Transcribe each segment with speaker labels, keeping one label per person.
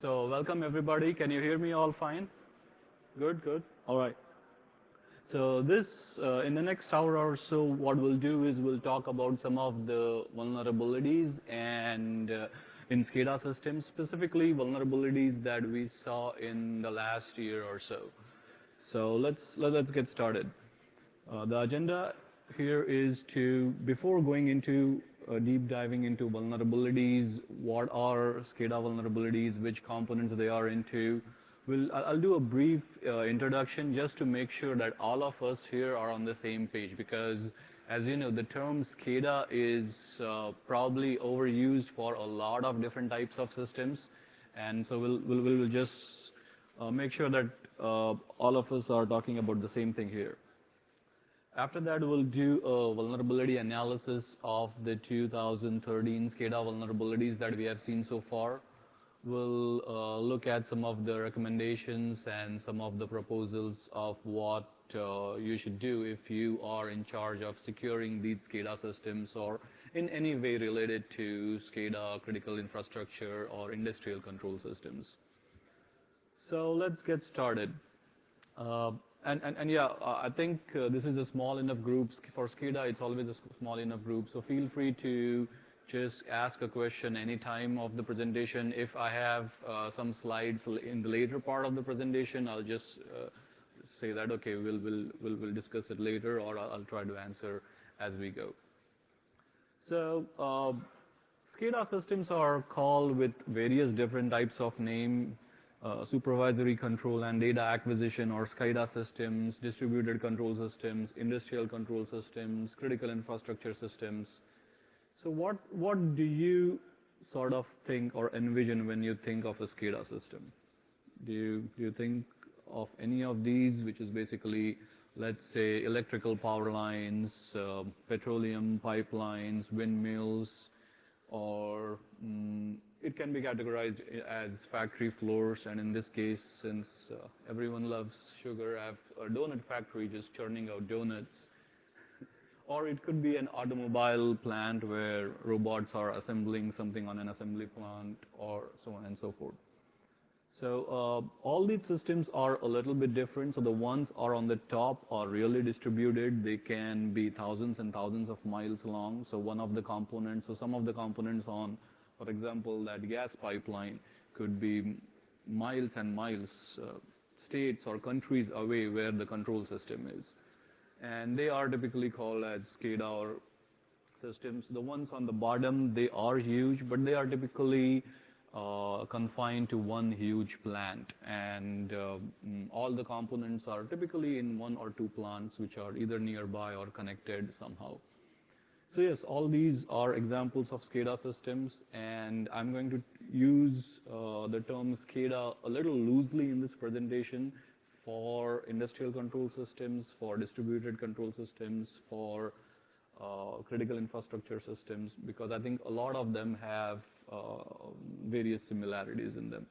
Speaker 1: So welcome everybody. Can you hear me all fine? Good, good. All right. So in the next hour or so, what we'll do is we'll talk about some of the vulnerabilities and in SCADA systems, specifically vulnerabilities that we saw in the last year or so. So let's get started. The agenda here is to, before going into deep diving into vulnerabilities, what are SCADA vulnerabilities, which components they are into, I'll do a brief introduction just to make sure that all of us here are on the same page, because as you know, the term SCADA is probably overused for a lot of different types of systems, and so we'll just make sure that all of us are talking about the same thing here. After that, we'll do a vulnerability analysis of the 2013 SCADA vulnerabilities that we have seen so far. We'll look at some of the recommendations and some of the proposals of what you should do if you are in charge of securing these SCADA systems or in any way related to SCADA, critical infrastructure, or industrial control systems. So let's get started. Yeah, I think this is a small enough group. For SCADA, it's always a small enough group. So feel free to just ask a question any time of the presentation. If I have some slides in the later part of the presentation, I'll just say that, okay, we'll discuss it later, or I'll try to answer as we go. So SCADA systems are called with various different types of name. Supervisory control and data acquisition, or SCADA systems, distributed control systems, industrial control systems, critical infrastructure systems. So what do you sort of think or envision when you think of a SCADA system? Do you think of any of these, which is basically, let's say, electrical power lines, petroleum pipelines, windmills, or it can be categorized as factory floors, and in this case, since everyone loves sugar, I have a donut factory just churning out donuts. Or it could be an automobile plant where robots are assembling something on an assembly plant, or so on and so forth. So all these systems are a little bit different. So the ones are on the top are really distributed. They can be thousands and thousands of miles long. So one of the components, so some of the components on, for example, that gas pipeline could be miles and miles, states or countries away where the control system is. And they are typically called as SCADA or systems. The ones on the bottom, they are huge, but they are typically confined to one huge plant, and all the components are typically in one or two plants which are either nearby or connected somehow. So yes, all these are examples of SCADA systems, and I'm going to use the term SCADA a little loosely in this presentation for industrial control systems, for distributed control systems, for critical infrastructure systems, because I think a lot of them have various similarities in them.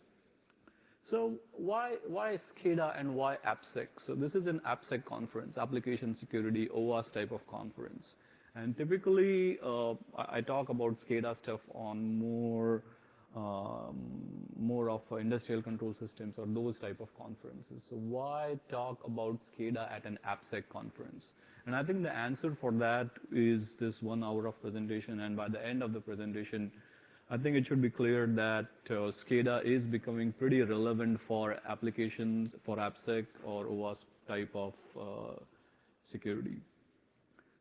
Speaker 1: So why SCADA and why AppSec? So this is an AppSec conference, Application Security, OWASP type of conference. And typically, I talk about SCADA stuff on more of industrial control systems or those type of conferences. So why talk about SCADA at an AppSec conference? And I think the answer for that is this 1 hour of presentation, and by the end of the presentation, I think it should be clear that SCADA is becoming pretty relevant for applications for AppSec or OWASP type of security.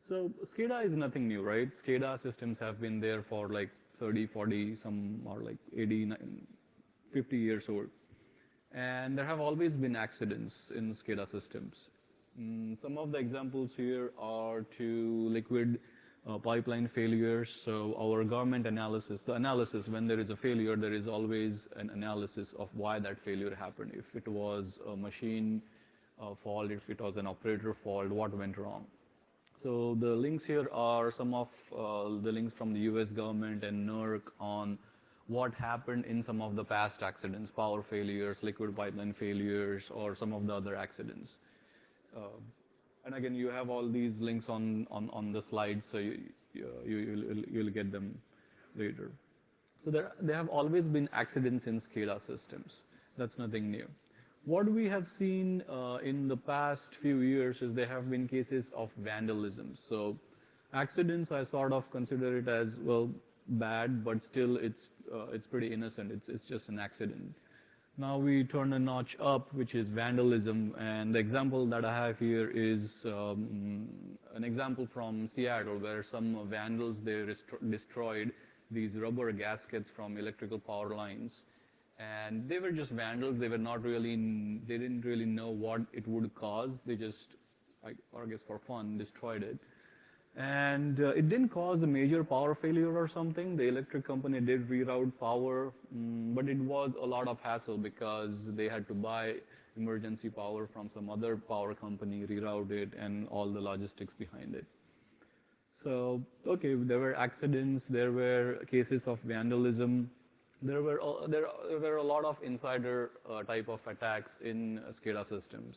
Speaker 1: So SCADA is nothing new, right? SCADA systems have been there for like 30, 40, some are like 80, 50 years old. And there have always been accidents in SCADA systems. Some of the examples here are to liquid pipeline failures. So our government analysis, the analysis, when there is a failure, there is always an analysis of why that failure happened. If it was a machine fault, if it was an operator fault, what went wrong. So the links here are some of the links from the US government and NERC on what happened in some of the past accidents, power failures, liquid pipeline failures, or some of the other accidents. And again, you have all these links on the slides, so you'll get them later. So there have always been accidents in SCADA systems. That's nothing new. What we have seen in the past few years is there have been cases of vandalism. So accidents, I sort of consider it as, well, bad, but still it's pretty innocent. It's just an accident. Now we turn a notch up, which is vandalism, and the example that I have here is an example from Seattle, where some vandals, they destroyed these rubber gaskets from electrical power lines, and they were just vandals. They were not really, they didn't really know what it would cause. They just, or I guess for fun, destroyed it. And it didn't cause a major power failure or something. The electric company did reroute power, but it was a lot of hassle because they had to buy emergency power from some other power company, reroute it, and all the logistics behind it. So, okay, there were accidents, there were cases of vandalism, there were a lot of insider type of attacks in SCADA systems.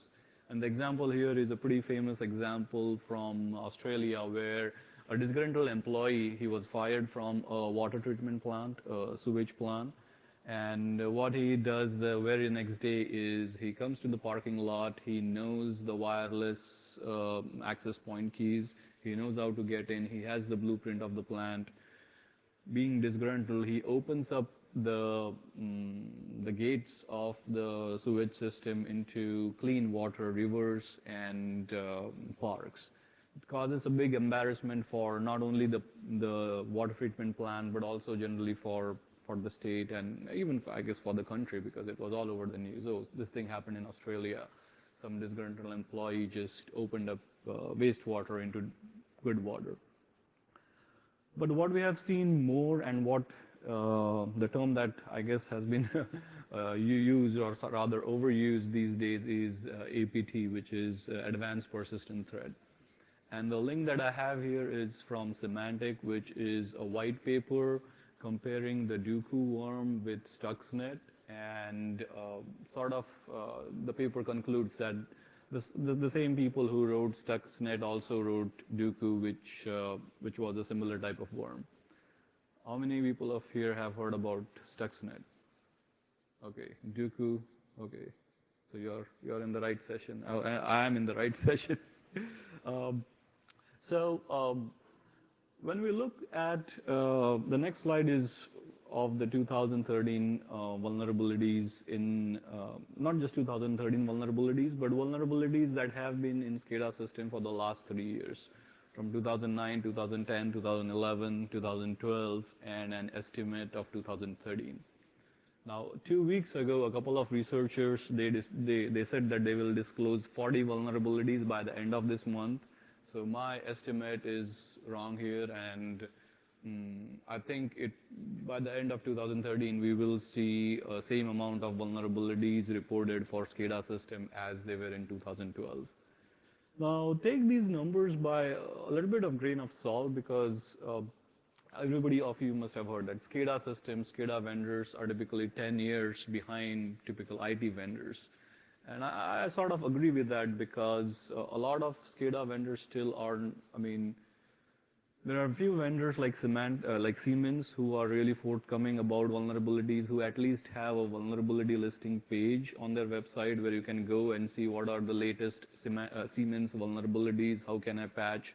Speaker 1: And the example here is a pretty famous example from Australia, where a disgruntled employee, he was fired from a water treatment plant, a sewage plant. And what he does the very next day is he comes to the parking lot, he knows the wireless access point keys, he knows how to get in, he has the blueprint of the plant. Being disgruntled, he opens up the gates of the sewage system into clean water rivers and parks. It causes a big embarrassment for not only the water treatment plant, but also generally for the state, and even, I guess, for the country, because it was all over the news. Oh, this thing happened in Australia. Some disgruntled employee just opened up wastewater into good water. But what we have seen more, and what the term that I guess has been used, or rather overused these days, is APT, which is Advanced Persistent Threat. And the link that I have here is from Symantec, which is a white paper comparing the Dooku worm with Stuxnet, and the paper concludes that the same people who wrote Stuxnet also wrote Dooku, which was a similar type of worm. How many people of here have heard about Stuxnet? Okay, Dooku. Okay, so you're in the right session. I am in the right session. When we look at the next slide is of the 2013 vulnerabilities in not just 2013 vulnerabilities, but vulnerabilities that have been in SCADA system for the last 3 years, from 2009, 2010, 2011, 2012, and an estimate of 2013. Now, 2 weeks ago, a couple of researchers, they said that they will disclose 40 vulnerabilities by the end of this month. So my estimate is wrong here, and I think by the end of 2013, we will see same amount of vulnerabilities reported for SCADA system as they were in 2012. Now, take these numbers by a little bit of grain of salt, because everybody of you must have heard that SCADA systems, SCADA vendors are typically 10 years behind typical IT vendors. And I sort of agree with that, because a lot of SCADA vendors still are, I mean, there are a few vendors like Siemens who are really forthcoming about vulnerabilities, who at least have a vulnerability listing page on their website where you can go and see what are the latest Siemens vulnerabilities, how can I patch.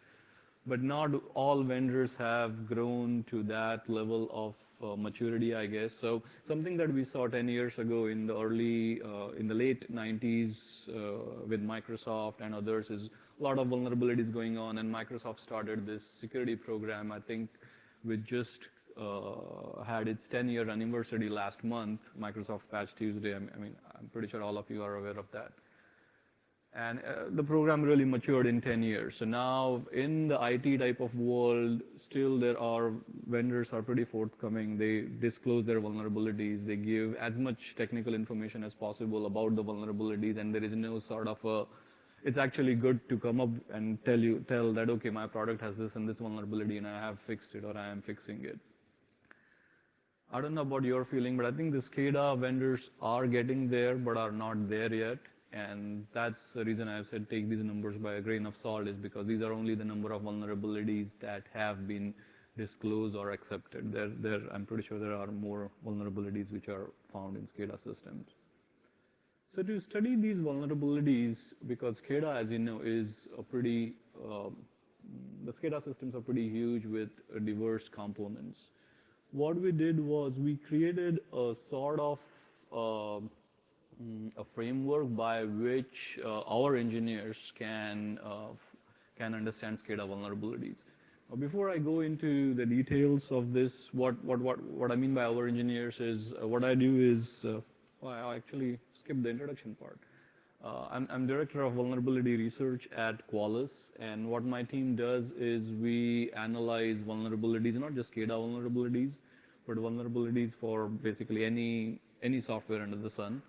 Speaker 1: But not all vendors have grown to that level of maturity, I guess. So something that we saw 10 years ago in the late 90s with Microsoft and others is a lot of vulnerabilities going on, and Microsoft started this security program, I think, which just had its 10-year anniversary last month, Microsoft Patch Tuesday. I mean, I'm pretty sure all of you are aware of that. And the program really matured in 10 years. So now, in the IT type of world, still there are vendors are pretty forthcoming. They disclose their vulnerabilities. They give as much technical information as possible about the vulnerabilities, and there is no sort of it's actually good to come up and tell that, okay, my product has this and this vulnerability, and I have fixed it, or I am fixing it. I don't know about your feeling, but I think the SCADA vendors are getting there, but are not there yet. And that's the reason I've said take these numbers by a grain of salt, is because these are only the number of vulnerabilities that have been disclosed or accepted. I'm pretty sure there are more vulnerabilities which are found in SCADA systems. So to study these vulnerabilities, because SCADA, as you know, is a pretty, the SCADA systems are pretty huge with diverse components. What we did was we created a sort of a framework by which our engineers can understand SCADA vulnerabilities. Before I go into the details of this, what I mean by our engineers is what I do is well, I actually skipped the introduction part. I'm director of vulnerability research at Qualys, and what my team does is we analyze vulnerabilities, not just SCADA vulnerabilities, but vulnerabilities for basically any software under the sun,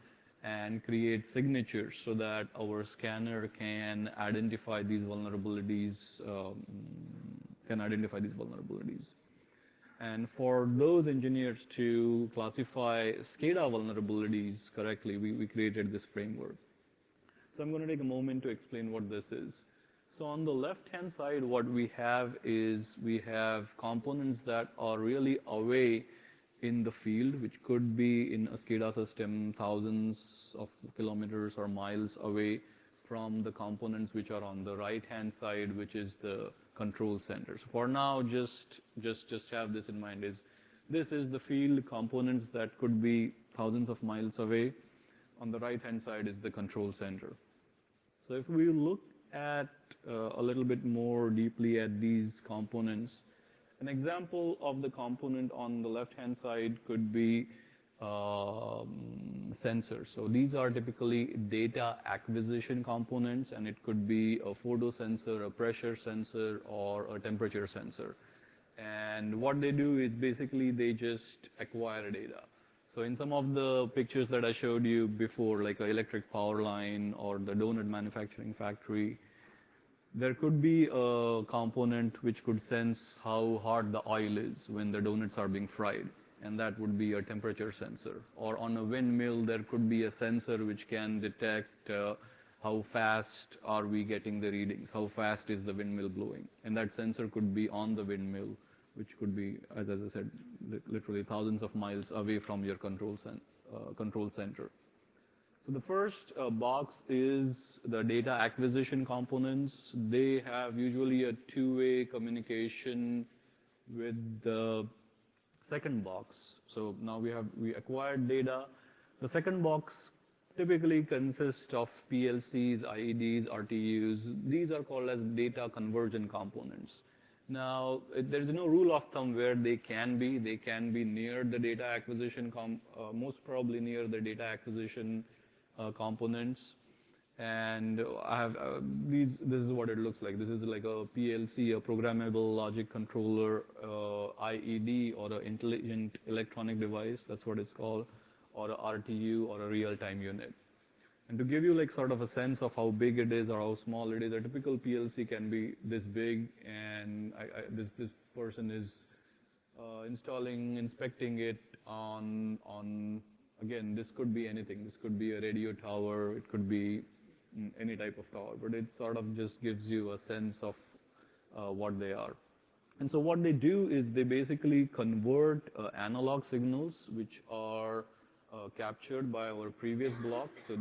Speaker 1: and create signatures so that our scanner can identify these vulnerabilities. And for those engineers to classify SCADA vulnerabilities correctly, we created this framework. So I'm going to take a moment to explain what this is. So on the left-hand side, what we have is we have components that are really away in the field, which could be in a SCADA system thousands of kilometers or miles away from the components which are on the right-hand side, which is the control center. So for now, just have this in mind, this is the field components that could be thousands of miles away. On the right-hand side is the control center. So if we look at a little bit more deeply at these components, an example of the component on the left-hand side could be sensors. So these are typically data acquisition components, and it could be a photo sensor, a pressure sensor, or a temperature sensor. And what they do is basically they just acquire data. So in some of the pictures that I showed you before, like an electric power line or the donut manufacturing factory, there could be a component which could sense how hot the oil is when the donuts are being fried, and that would be a temperature sensor. Or on a windmill, there could be a sensor which can detect how fast are we getting the readings, how fast is the windmill blowing. And that sensor could be on the windmill, which could be, as I said, literally thousands of miles away from your control center. So the first box is the data acquisition components. They have usually a two-way communication with the second box. So now we acquired data. The second box typically consists of PLCs, IEDs, RTUs. These are called as data conversion components. Now, there's no rule of thumb where they can be. They can be near the data acquisition, most probably near the data acquisition components. And I have this is what it looks like. This is like a PLC, a programmable logic controller, IED, or an intelligent electronic device. That's what it's called, or a RTU, or a real-time unit. And to give you like sort of a sense of how big it is or how small it is, a typical PLC can be this big, and this person is inspecting it on again, this could be anything. This could be a radio tower. It could be any type of tower, but it sort of just gives you a sense of what they are. And so what they do is they basically convert analog signals which are captured by our previous block. So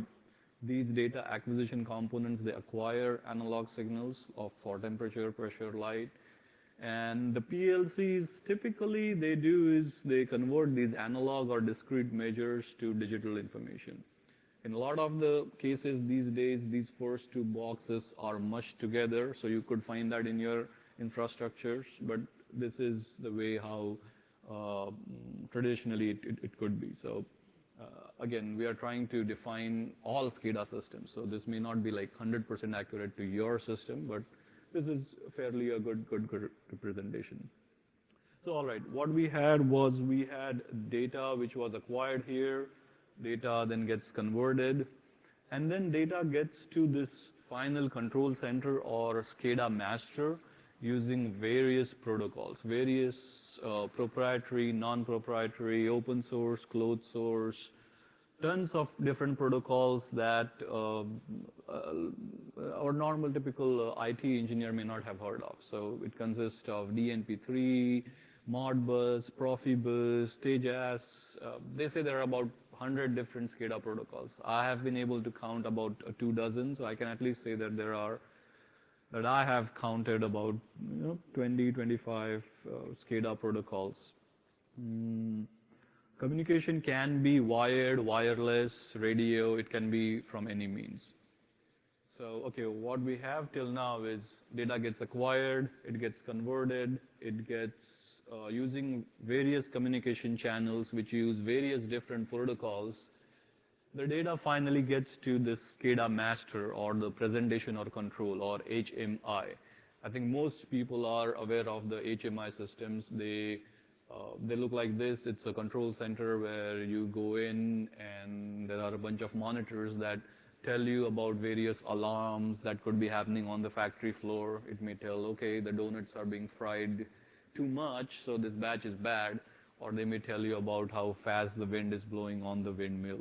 Speaker 1: these data acquisition components, they acquire analog signals for temperature, pressure, light. And the PLCs, typically they do is they convert these analog or discrete measures to digital information. In a lot of the cases these days, these first two boxes are mushed together, so you could find that in your infrastructures, but this is the way how traditionally it could be. So again, we are trying to define all SCADA systems, so this may not be like 100% accurate to your system, but this is fairly a good representation. So all right, what we had was we had data which was acquired here, data then gets converted, and then data gets to this final control center or SCADA master using various protocols, various proprietary, non-proprietary, open source, closed source, tons of different protocols that our normal typical IT engineer may not have heard of. So it consists of DNP3, Modbus, Profibus, Tejas. They say there are about 100 different SCADA protocols. I have been able to count about 2 dozen, so I can at least say that I have counted about 20, 25 SCADA protocols. Mm. Communication can be wired, wireless, radio, it can be from any means. So, okay, what we have till now is data gets acquired, it gets converted, it gets using various communication channels which use various different protocols. The data finally gets to this SCADA master or the presentation or control or HMI. I think most people are aware of the HMI systems. They look like this. It's a control center where you go in and there are a bunch of monitors that tell you about various alarms that could be happening on the factory floor. It may tell, okay, the donuts are being fried too much, so this batch is bad. Or they may tell you about how fast the wind is blowing on the windmill.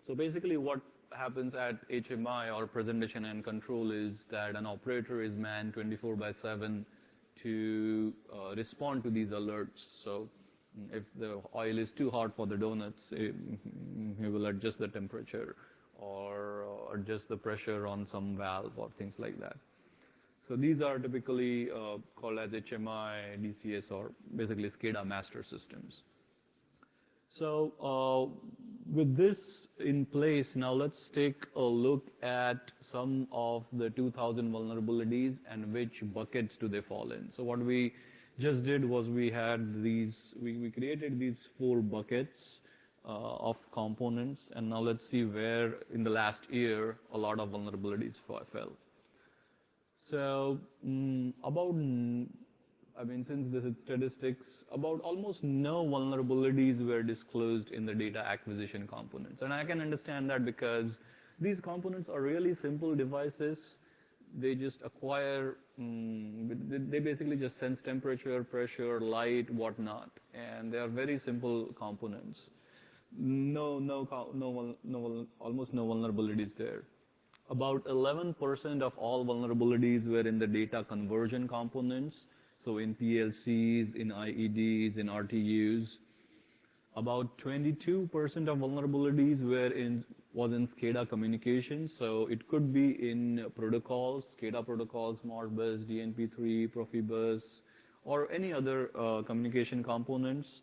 Speaker 1: So basically what happens at HMI or presentation and control is that an operator is manned 24/7 to respond to these alerts. So if the oil is too hot for the donuts, he will adjust the temperature or adjust the pressure on some valve or things like that. So these are typically called as HMI, DCS, or basically SCADA master systems. So with this in place, now let's take a look at some of the 2000 vulnerabilities and which buckets do they fall in. So what we just did was we created these 4 buckets of components, and now let's see where in the last year a lot of vulnerabilities fell. So since this is statistics, about almost no vulnerabilities were disclosed in the data acquisition components. And I can understand that because these components are really simple devices. They just acquire, they basically just sense temperature, pressure, light, whatnot. And they are very simple components. Almost no vulnerabilities there. About 11% of all vulnerabilities were in the data conversion components. So in PLCs, in IEDs, in RTUs. About 22% of vulnerabilities was in SCADA communications. So it could be in protocols, SCADA protocols, Modbus, DNP3, Profibus, or any other communication components.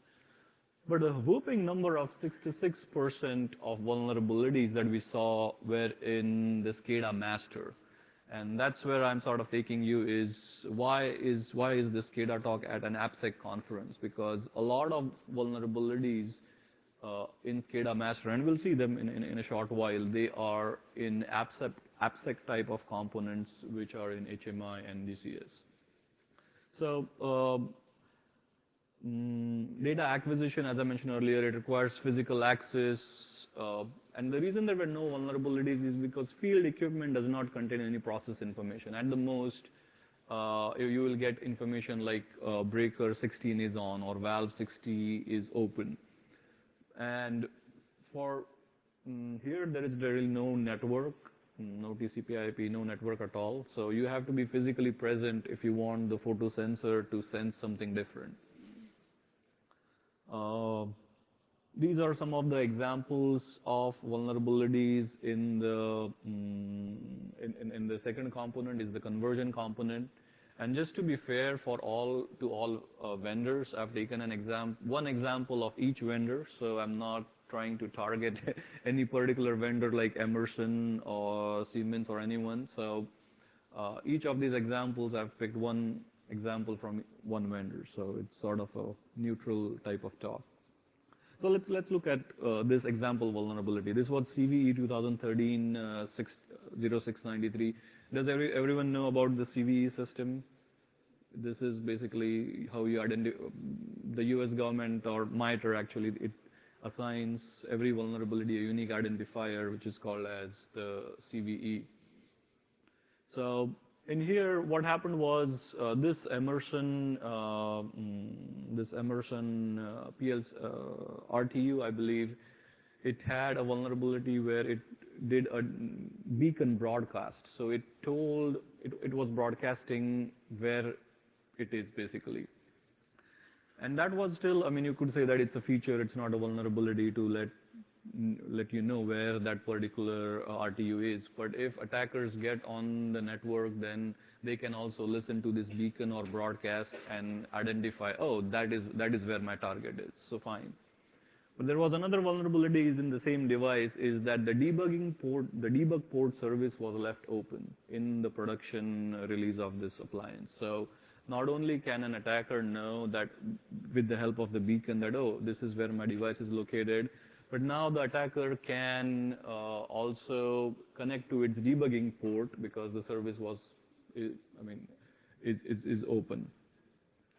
Speaker 1: But a whopping number of 66% of vulnerabilities that we saw were in the SCADA master. And that's where I'm sort of taking you is why is this SCADA talk at an AppSec conference? Because a lot of vulnerabilities in SCADA master, and we'll see them in a short while, they are in AppSec type of components which are in HMI and DCS. So data acquisition, as I mentioned earlier, it requires physical access. And the reason there were no vulnerabilities is because field equipment does not contain any process information. At the most, you will get information like breaker 16 is on or valve 60 is open. And for here, there is really no network, no TCP/IP, no network at all. So you have to be physically present if you want the photo sensor to sense something different. These are some of the examples of vulnerabilities in the second component is the conversion component. And just to be fair to all vendors, I've taken one example of each vendor. So I'm not trying to target any particular vendor like Emerson or Siemens or anyone. So each of these examples, I've picked one example from one vendor. So it's sort of a neutral type of talk. So let's look at this example vulnerability. This was CVE 2013-0693. Does everyone know about the CVE system? This is basically how you identify the U.S. government, or MITRE actually, it assigns every vulnerability a unique identifier, which is called as the CVE. So in here, what happened was this Emerson PLC RTU, I believe, it had a vulnerability where it did a beacon broadcast. So it told, it was broadcasting where it is basically. And that was still, I mean, you could say that it's a feature, it's not a vulnerability to let you know where that particular RTU is. But if attackers get on the network, then they can also listen to this beacon or broadcast and identify, oh, that is where my target is. So fine. But there was another vulnerability is in the same device is that the debugging port, the debug port service was left open in the production release of this appliance. So not only can an attacker know that with the help of the beacon that, oh, this is where my device is located, but now the attacker can also connect to its debugging port because the service was, is open.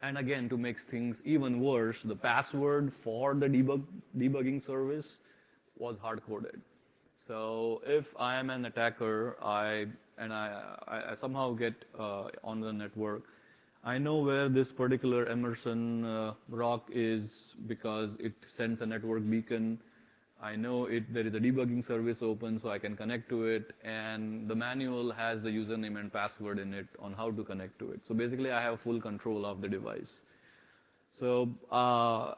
Speaker 1: And again, to make things even worse, the password for the debugging service was hard-coded. So if I am an attacker, I somehow get on the network, I know where this particular Emerson rock is because it sends a network beacon. I know there is a debugging service open, so I can connect to it, and the manual has the username and password in it on how to connect to it. So basically, I have full control of the device. So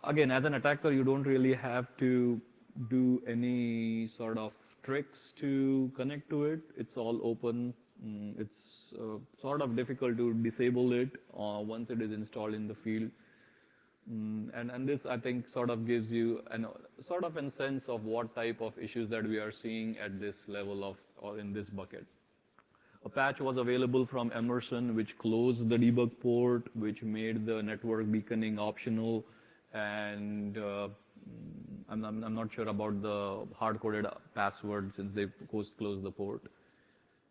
Speaker 1: again, as an attacker, you don't really have to do any sort of tricks to connect to it. It's all open. It's sort of difficult to disable it once it is installed in the field. And this, I think, sort of gives you sort of a sense of what type of issues that we are seeing at this level of, or in this bucket. A patch was available from Emerson, which closed the debug port, which made the network beaconing optional, and I'm not sure about the hard-coded password since they closed the port.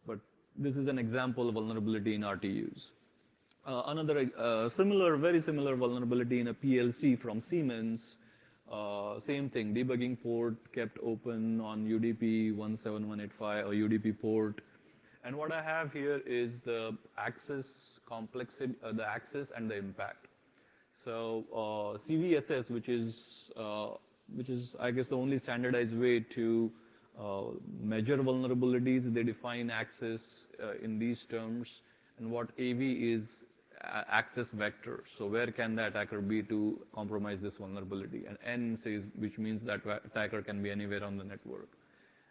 Speaker 1: But this is an example of vulnerability in RTUs. Another very similar vulnerability in a PLC from Siemens. Same thing, debugging port kept open on UDP 17185 or UDP port. And what I have here is the access complexity, the access and the impact. So CVSS, which is I guess the only standardized way to measure vulnerabilities, they define access in these terms, and what AV is access vector. So where can the attacker be to compromise this vulnerability? And N says, which means that attacker can be anywhere on the network.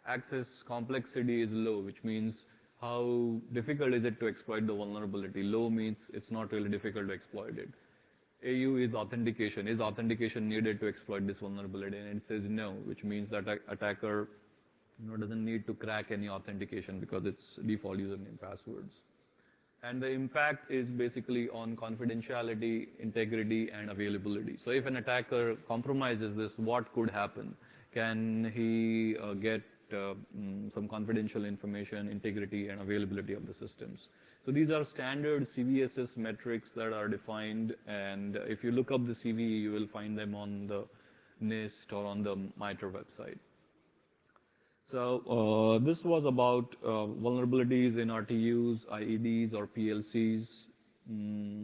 Speaker 1: Access complexity is low, which means how difficult is it to exploit the vulnerability. Low means it's not really difficult to exploit it. AU is authentication. Is authentication needed to exploit this vulnerability? And it says no, which means that attacker doesn't need to crack any authentication because it's default username passwords. And the impact is basically on confidentiality, integrity, and availability. So if an attacker compromises this, what could happen? Can he get some confidential information, integrity, and availability of the systems? So these are standard CVSS metrics that are defined, and if you look up the CV, you will find them on the NIST or on the MITRE website. So this was about vulnerabilities in RTUs, IEDs, or PLCs.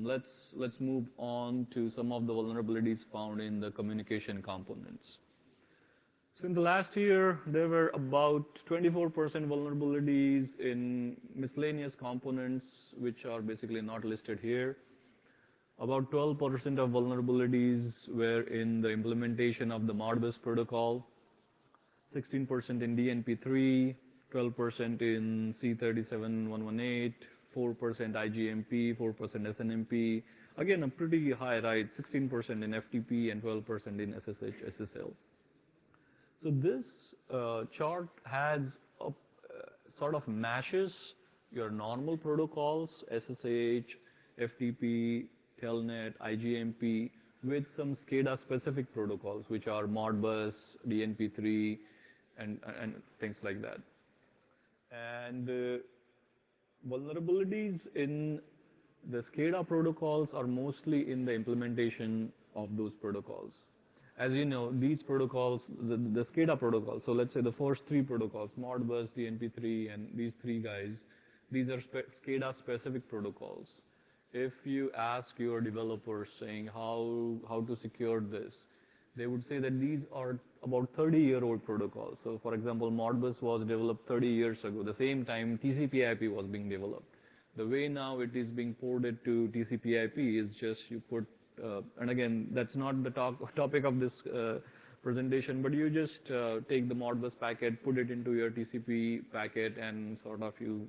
Speaker 1: Let's move on to some of the vulnerabilities found in the communication components. So in the last year, there were about 24% vulnerabilities in miscellaneous components, which are basically not listed here. About 12% of vulnerabilities were in the implementation of the Modbus protocol. 16% in DNP3, 12% in C37118, 4% IGMP, 4% SNMP. Again, a pretty high, right? 16% in FTP and 12% in SSH, SSL. So this chart has sort of mashes your normal protocols, SSH, FTP, Telnet, IGMP, with some SCADA specific protocols, which are Modbus, DNP3, and things like that. And vulnerabilities in the SCADA protocols are mostly in the implementation of those protocols. As you know, these protocols, the SCADA protocols, so let's say the first three protocols, Modbus, DNP3, and these three guys, these are SCADA specific protocols. If you ask your developers saying how to secure this, they would say that these are about 30-year-old protocols. So for example, Modbus was developed 30 years ago, the same time TCP/IP was being developed. The way now it is being ported to TCP/IP is just you put, and again, that's not the topic of this presentation, but you just take the Modbus packet, put it into your TCP packet, and sort of you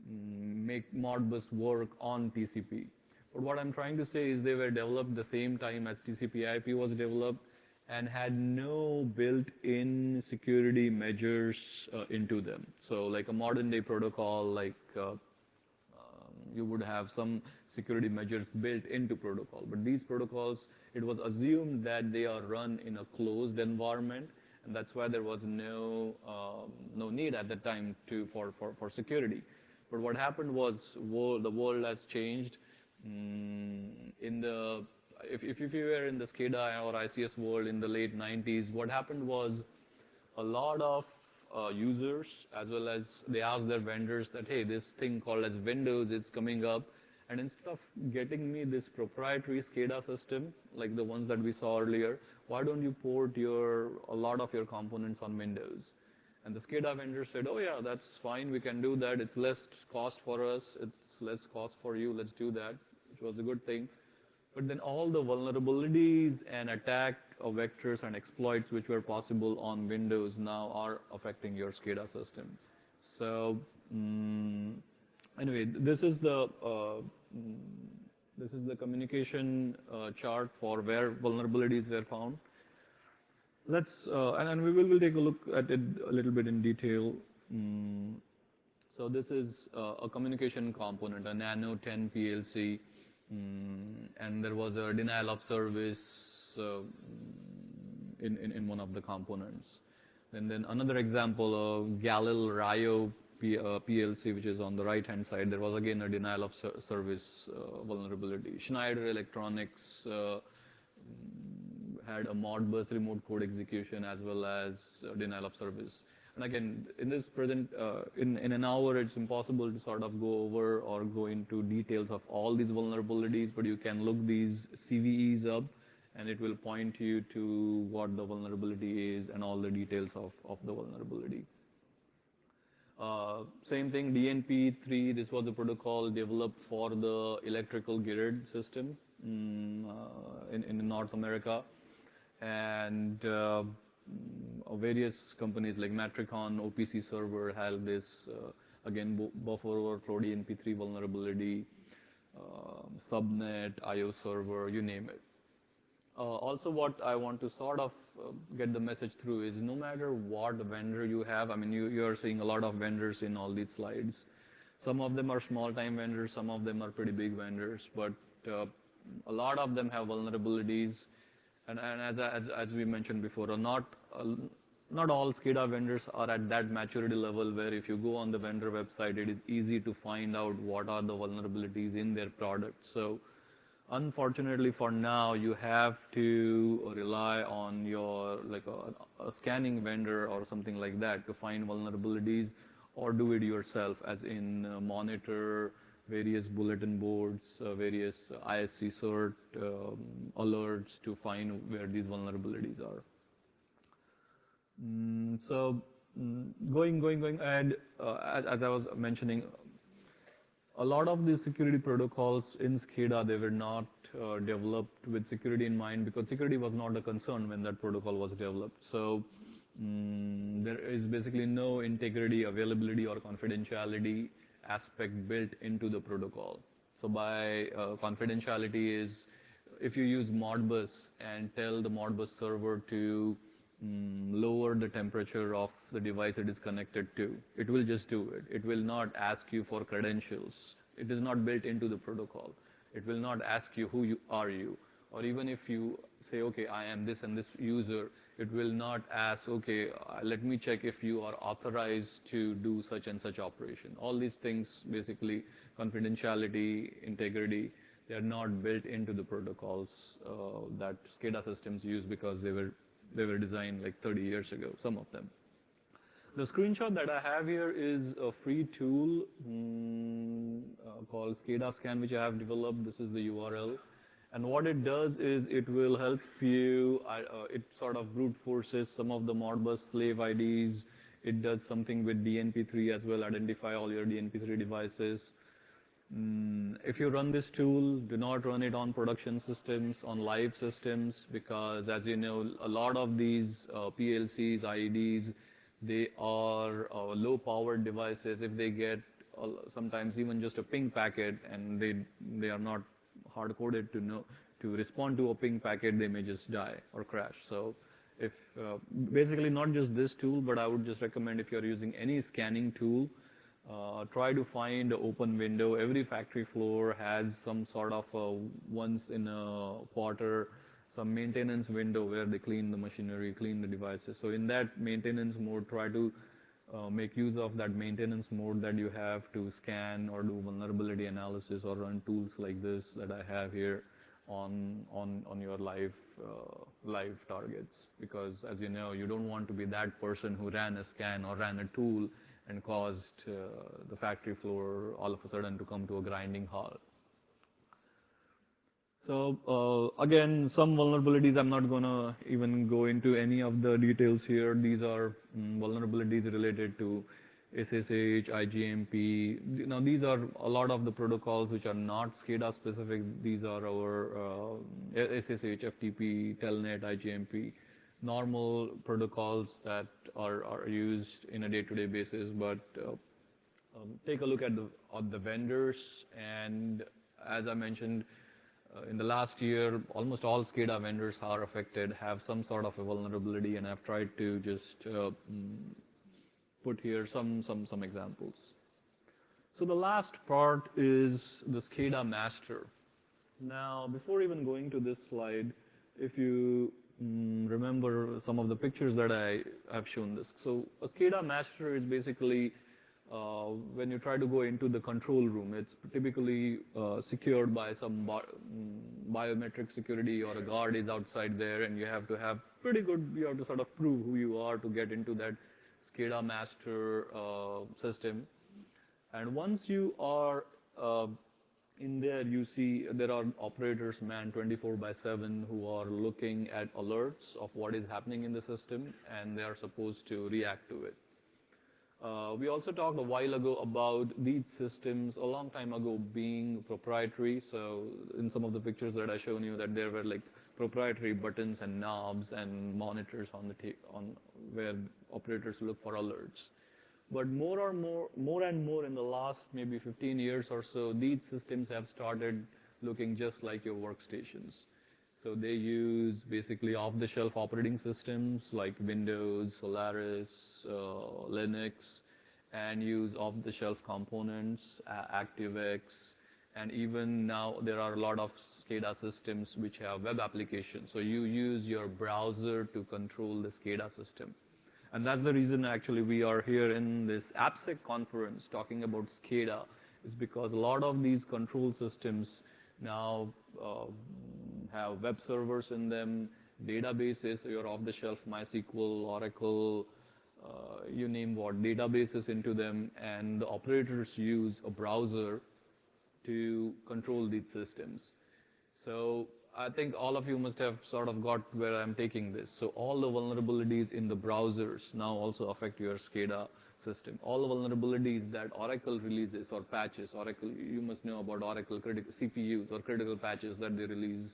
Speaker 1: make Modbus work on TCP. But what I'm trying to say is they were developed the same time as TCP/IP was developed and had no built-in security measures into them. So like a modern day protocol, like you would have some security measures built into protocol. But these protocols, it was assumed that they are run in a closed environment, and that's why there was no need at the time for security. But what happened was the world has changed. If you were in the SCADA or ICS world in the late 90s, what happened was a lot of users, as well as they asked their vendors that, hey, this thing called as Windows is coming up, and instead of getting me this proprietary SCADA system, like the ones that we saw earlier, why don't you port a lot of your components on Windows? And the SCADA vendor said, oh yeah, that's fine, we can do that, it's less cost for us, it's less cost for you, let's do that, which was a good thing. But then all the vulnerabilities and attack vectors and exploits which were possible on Windows now are affecting your SCADA system. So anyway, this is the communication chart for where vulnerabilities were found. Let's and we will take a look at it a little bit in detail. So this is a communication component, a Nano 10 PLC. And there was a denial of service in one of the components. And then another example of Galil-Rio PLC, which is on the right-hand side, there was again a denial of service vulnerability. Schneider Electronics had a Modbus remote code execution as well as denial of service. And again, in this in an hour, it's impossible to sort of go over or go into details of all these vulnerabilities, but you can look these CVEs up, and it will point you to what the vulnerability is and all the details of the vulnerability. Same thing, DNP3, this was a protocol developed for the electrical grid system in North America. And various companies like Matricon, OPC server had this, again, buffer overflow, DNP3 vulnerability, subnet, IO server, you name it. Also, what I want to sort of get the message through is no matter what vendor you have, I mean, you are seeing a lot of vendors in all these slides. Some of them are small-time vendors, some of them are pretty big vendors, but a lot of them have vulnerabilities. And as we mentioned before, not all SCADA vendors are at that maturity level where if you go on the vendor website, it is easy to find out what are the vulnerabilities in their product. So unfortunately for now, you have to rely on your, like a scanning vendor or something like that to find vulnerabilities, or do it yourself, as in monitor various bulletin boards, various ISC cert alerts to find where these vulnerabilities are. So going ahead, as I was mentioning, a lot of these security protocols in SCADA, they were not developed with security in mind, because security was not a concern when that protocol was developed. So there is basically no integrity, availability, or confidentiality aspect built into the protocol. So by confidentiality is if you use Modbus and tell the Modbus server to lower the temperature of the device it is connected to, it will just do it. It will not ask you for credentials. It is not built into the protocol. It will not ask you who are you. Or even if you say, okay, I am this and this user, it will not ask, okay, let me check if you are authorized to do such and such operation. All these things, basically, confidentiality, integrity, they are not built into the protocols that SCADA systems use, because they were designed like 30 years ago, some of them. The screenshot that I have here is a free tool called SCADA Scan, which I have developed. This is the URL. And what it does is it will help you, it sort of brute forces some of the Modbus slave IDs. It does something with DNP3 as well, identify all your DNP3 devices. If you run this tool, do not run it on production systems, on live systems, because as you know, a lot of these PLCs, IEDs, they are low-powered devices. If they get sometimes even just a ping packet, and they are not hard-coded to know to respond to a ping packet, they may just die or crash. So, if basically not just this tool, but I would just recommend if you're using any scanning tool, try to find an open window. Every factory floor has some sort of once in a quarter, some maintenance window where they clean the machinery, clean the devices. So in that maintenance mode, try to make use of that maintenance mode that you have to scan or do vulnerability analysis or run tools like this that I have here on your live targets. Because as you know, you don't want to be that person who ran a scan or ran a tool and caused the factory floor all of a sudden to come to a grinding halt. So again, some vulnerabilities, I'm not going to even go into any of the details here. These are vulnerabilities related to SSH, IGMP. Now these are a lot of the protocols which are not SCADA specific. These are our SSH, FTP, Telnet, IGMP, normal protocols that are used in a day-to-day basis. But take a look at the vendors, and as I mentioned, in the last year, almost all SCADA vendors are affected, have some sort of a vulnerability, and I've tried to just put here some examples. So the last part is the SCADA master. Now, before even going to this slide, if you remember some of the pictures that I have shown this. So a SCADA master is basically when you try to go into the control room, it's typically secured by some biometric security, or a guard is outside there, and you have to have pretty good, you have to sort of prove who you are to get into that SCADA master system. And once you are in there, you see there are operators manned 24/7 who are looking at alerts of what is happening in the system, and they are supposed to react to it. We also talked a while ago about these systems a long time ago being proprietary. So in some of the pictures that I shown you, that there were like proprietary buttons and knobs and monitors on the on where operators look for alerts. But more and more in the last maybe 15 years or so, these systems have started looking just like your workstations. So they use basically off-the-shelf operating systems like Windows, Solaris, Linux, and use off-the-shelf components, ActiveX, and even now there are a lot of SCADA systems which have web applications. So you use your browser to control the SCADA system. And that's the reason actually we are here in this AppSec conference talking about SCADA, is because a lot of these control systems now have web servers in them, databases, your off-the-shelf MySQL, Oracle, you name what, databases into them, and the operators use a browser to control these systems. So I think all of you must have sort of got where I'm taking this. So all the vulnerabilities in the browsers now also affect your SCADA system. All the vulnerabilities that Oracle releases or patches, Oracle, you must know about Oracle critical CPUs or critical patches that they release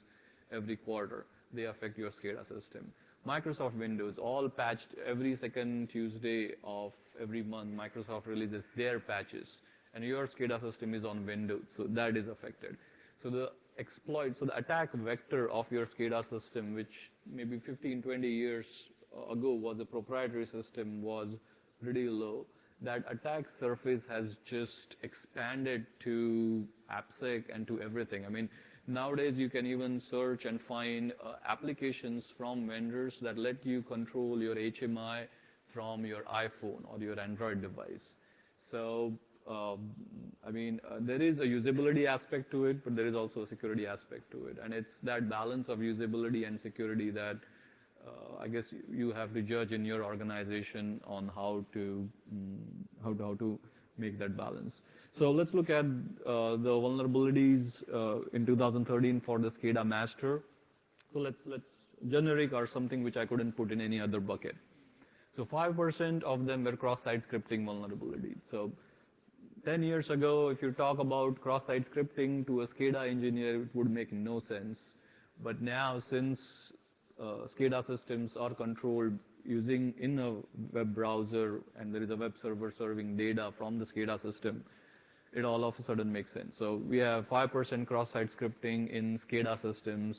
Speaker 1: every quarter. They affect your SCADA system. Microsoft Windows, all patched every second Tuesday of every month. Microsoft releases their patches, and your SCADA system is on Windows, so that is affected. So the exploit, so the attack vector of your SCADA system, which maybe 15, 20 years ago was a proprietary system, was pretty low. That attack surface has just expanded to AppSec and to everything. I mean, nowadays you can even search and find applications from vendors that let you control your HMI from your iPhone or your Android device. So I mean, there is a usability aspect to it, but there is also a security aspect to it, and it's that balance of usability and security that I guess you have to judge in your organization on how to make that balance. So let's look at the vulnerabilities in 2013 for the SCADA master. So let's generic or something which I couldn't put in any other bucket. So 5% of them were cross-site scripting vulnerabilities. So 10 years ago, if you talk about cross-site scripting to a SCADA engineer, it would make no sense. But now, since SCADA systems are controlled using in a web browser and there is a web server serving data from the SCADA system, it all of a sudden makes sense. So we have 5% cross-site scripting in SCADA systems,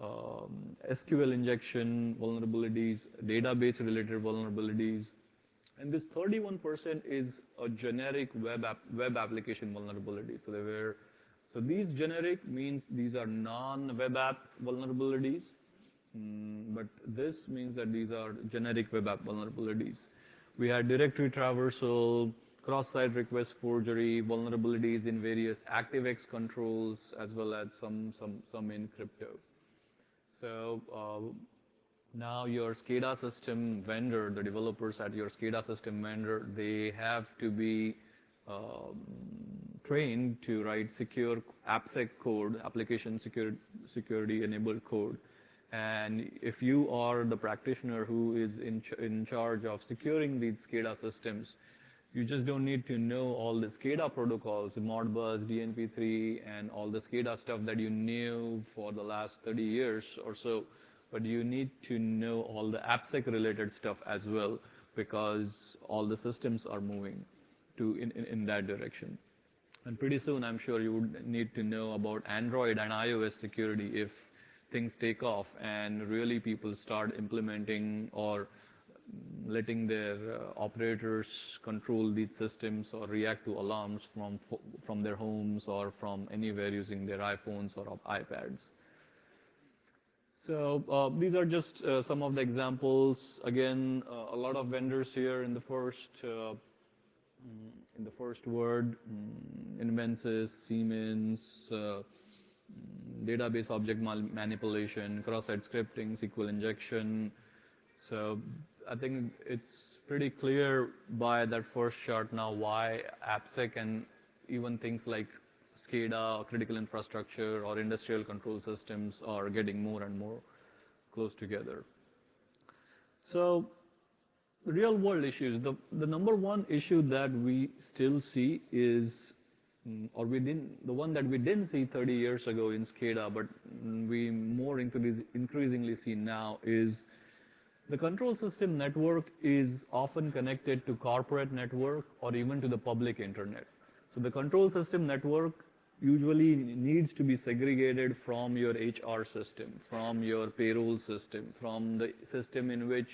Speaker 1: SQL injection vulnerabilities, database-related vulnerabilities, and this 31% is a generic web application vulnerability. So these generic means these are non-web app vulnerabilities, but this means that these are generic web app vulnerabilities. We had directory traversal, cross-site request forgery, vulnerabilities in various ActiveX controls, as well as some in crypto. So now your SCADA system vendor, the developers at your SCADA system vendor, they have to be trained to write secure AppSec code, application security enabled code. And if you are the practitioner who is in charge of securing these SCADA systems, you just don't need to know all the SCADA protocols, Modbus, DNP3, and all the SCADA stuff that you knew for the last 30 years or so, but you need to know all the AppSec related stuff as well, because all the systems are moving in that direction. And pretty soon, I'm sure you would need to know about Android and iOS security if things take off and really people start implementing or letting their operators control these systems or react to alarms from their homes or from anywhere using their iPhones or iPads. So these are just some of the examples. Again, a lot of vendors here in the first word, Invensys, Siemens, database object manipulation, cross-site scripting, SQL injection. So I think it's pretty clear by that first chart now why AppSec and even things like SCADA, critical infrastructure, or industrial control systems are getting more and more close together. So real world issues, the number one issue that we still see is, the one that we didn't see 30 years ago in SCADA, but we more increasingly see now is the control system network is often connected to corporate network or even to the public internet. So the control system network usually needs to be segregated from your HR system, from your payroll system, from the system in which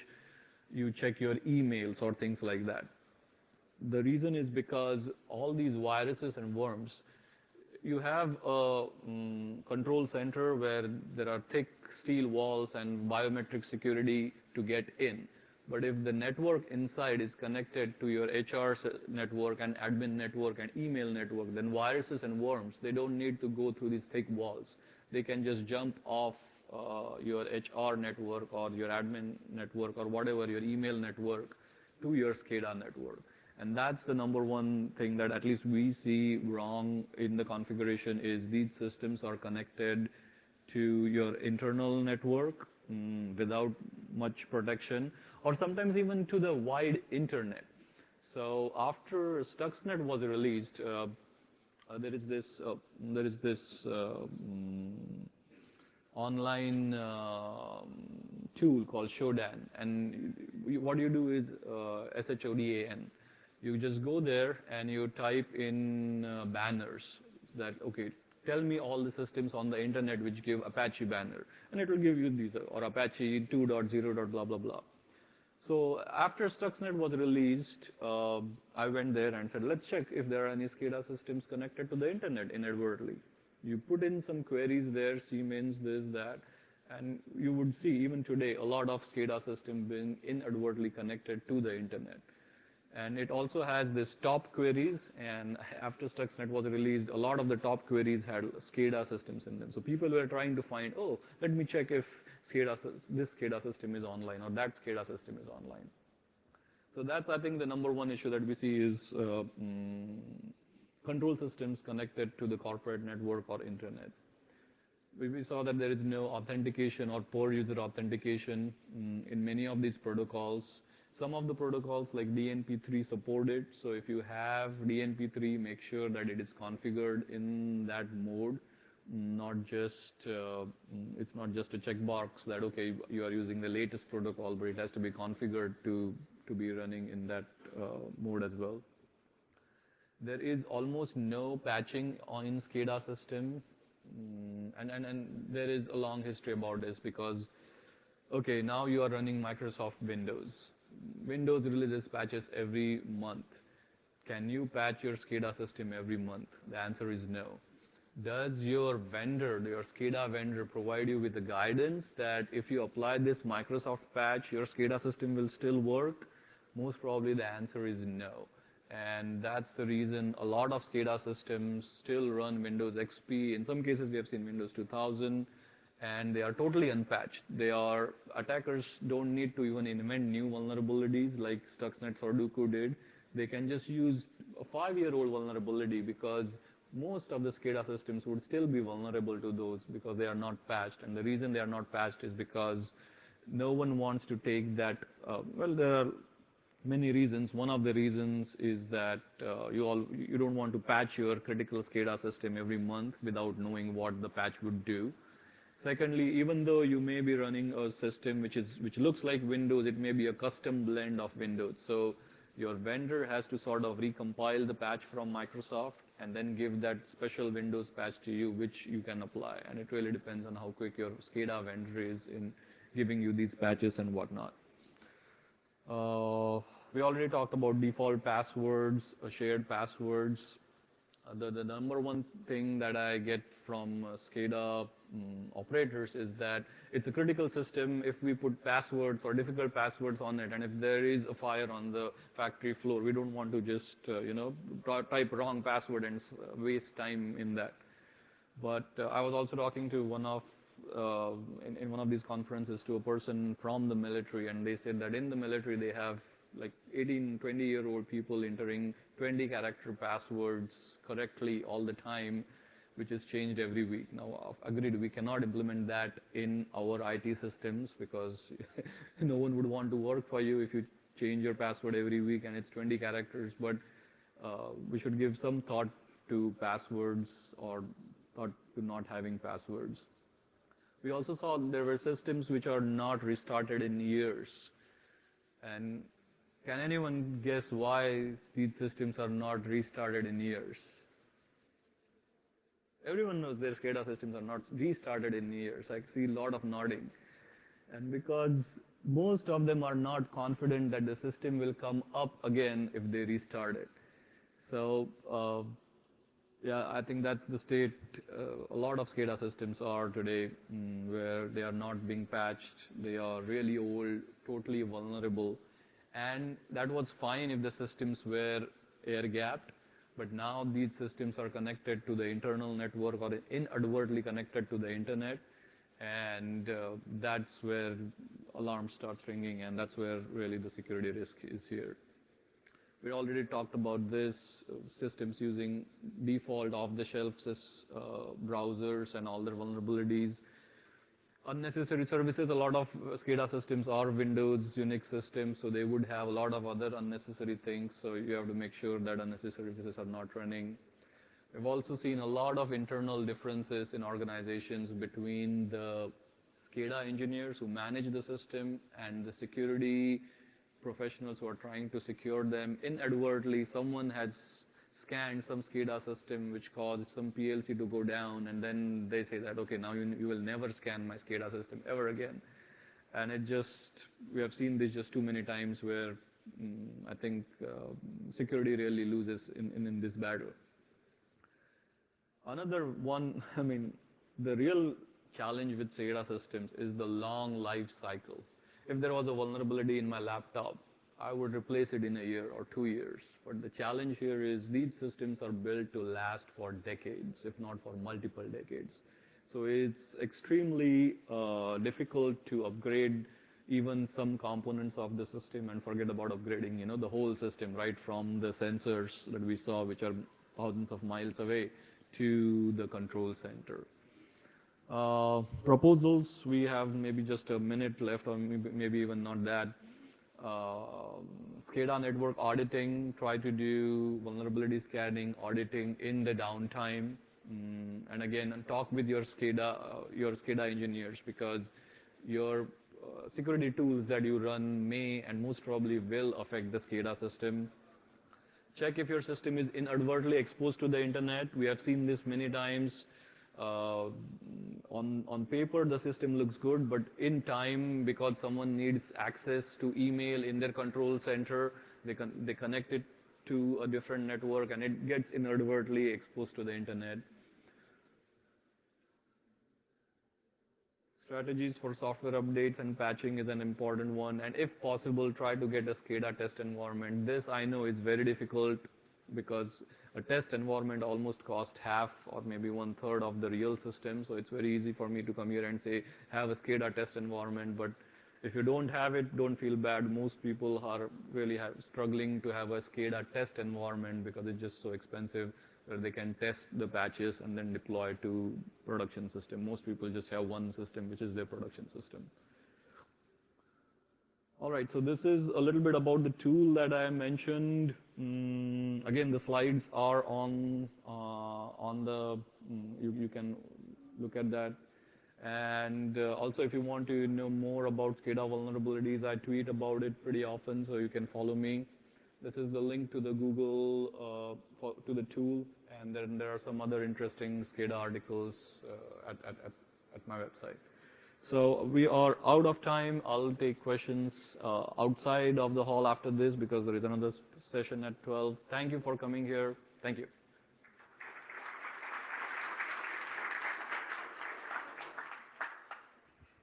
Speaker 1: you check your emails or things like that. The reason is because all these viruses and worms, you have a control center where there are thick steel walls and biometric security to get in. But if the network inside is connected to your HR network and admin network and email network, then viruses and worms, they don't need to go through these thick walls. They can just jump off your HR network or your admin network or whatever, your email network, to your SCADA network. And that's the number one thing that at least we see wrong in the configuration is these systems are connected to your internal network without much protection, or sometimes even to the wide internet. So after Stuxnet was released, there is this online tool called Shodan, and what you do is SHODAN. You just go there and you type in banners that, okay, tell me all the systems on the internet which give Apache banner, and it will give you these, or Apache 2.0. blah blah blah. So after Stuxnet was released, I went there and said, let's check if there are any SCADA systems connected to the internet inadvertently. You put in some queries there, Siemens, this, that, and you would see even today a lot of SCADA systems being inadvertently connected to the internet. And it also has this top queries, and after Stuxnet was released, a lot of the top queries had SCADA systems in them. So people were trying to find, oh, let me check if this SCADA system is online or that SCADA system is online. So that's, I think, the number one issue that we see is control systems connected to the corporate network or internet. We saw that there is no authentication or poor user authentication in many of these protocols. Some of the protocols like DNP3 support it, so if you have DNP3, make sure that it is configured in that mode, not just it's not just a checkbox that okay you are using the latest protocol, but it has to be configured to be running in that mode as well. There is almost no patching in SCADA system, and there is a long history about this because, okay, now you are running Microsoft Windows. Windows releases patches every month. Can you patch your SCADA system every month? The answer is no. Does your vendor, your SCADA vendor, provide you with the guidance that if you apply this Microsoft patch, your SCADA system will still work? Most probably the answer is no. And that's the reason a lot of SCADA systems still run Windows XP. In some cases, we have seen Windows 2000, and they are totally unpatched. Attackers don't need to even invent new vulnerabilities like Stuxnet Sudoku did. They can just use a 5-year-old vulnerability because most of the SCADA systems would still be vulnerable to those because they are not patched. And the reason they are not patched is because no one wants to take that, well, there are many reasons. One of the reasons is that you don't want to patch your critical SCADA system every month without knowing what the patch would do. Secondly, even though you may be running a system which looks like Windows, it may be a custom blend of Windows. So your vendor has to sort of recompile the patch from Microsoft and then give that special Windows patch to you, which you can apply. And it really depends on how quick your SCADA vendor is in giving you these patches and whatnot. We already talked about default passwords, shared passwords. The number one thing that I get from SCADA operators is that it's a critical system. If we put passwords or difficult passwords on it, and if there is a fire on the factory floor, we don't want to just type wrong password and waste time in that. But I was also talking to one of in one of these conferences to a person from the military, and they said that in the military they have like 18, 20-year-old people entering 20-character passwords correctly all the time, which is changed every week. Now, agreed, we cannot implement that in our IT systems because no one would want to work for you if you change your password every week and it's 20 characters, but we should give some thought to passwords or thought to not having passwords. We also saw there were systems which are not restarted in years. And can anyone guess why these systems are not restarted in years? Everyone knows their SCADA systems are not restarted in years. I see a lot of nodding. And because most of them are not confident that the system will come up again if they restart it. So, yeah, I think that's the state a lot of SCADA systems are today, where they are not being patched. They are really old, totally vulnerable. And that was fine if the systems were air-gapped, but now these systems are connected to the internal network or inadvertently connected to the internet, and that's where alarm starts ringing, and that's where really the security risk is here. We already talked about this, systems using default off-the-shelf browsers and all their vulnerabilities. Unnecessary services, a lot of SCADA systems are Windows, Unix systems, so they would have a lot of other unnecessary things, so you have to make sure that unnecessary services are not running. We've also seen a lot of internal differences in organizations between the SCADA engineers who manage the system and the security professionals who are trying to secure them. Inadvertently, someone has scanned some SCADA system which caused some PLC to go down, and then they say that, okay, now you will never scan my SCADA system ever again. And we have seen this just too many times where I think security really loses in this battle. Another one, I mean, the real challenge with SCADA systems is the long life cycle. If there was a vulnerability in my laptop, I would replace it in a year or 2 years. But the challenge here is these systems are built to last for decades, if not for multiple decades. So it's extremely difficult to upgrade even some components of the system and forget about upgrading, the whole system, right from the sensors that we saw, which are thousands of miles away to the control center. Proposals, we have maybe just a minute left, or maybe even not that. SCADA network auditing, try to do vulnerability scanning, auditing in the downtime. And again, talk with your SCADA engineers, because your security tools that you run may and most probably will affect the SCADA system. Check if your system is inadvertently exposed to the internet. We have seen this many times. Uh, on paper, the system looks good, but in time, because someone needs access to email in their control center, they connect it to a different network, and it gets inadvertently exposed to the internet. Strategies for software updates and patching is an important one, and if possible, try to get a SCADA test environment. This I know is very difficult, because a test environment almost costs half or maybe one-third of the real system, so it's very easy for me to come here and say, have a SCADA test environment, but if you don't have it, don't feel bad. Most people are really struggling to have a SCADA test environment, because it's just so expensive, where they can test the patches and then deploy to production system. Most people just have one system, which is their production system. All right, so this is a little bit about the tool that I mentioned. Again, the slides are on the, you can look at that. And also, if you want to know more about SCADA vulnerabilities, I tweet about it pretty often, so you can follow me. This is the link to the Google, to the tool, and then there are some other interesting SCADA articles at my website. So we are out of time. I'll take questions outside of the hall after this, because there is another session at 12. Thank you for coming here. Thank you.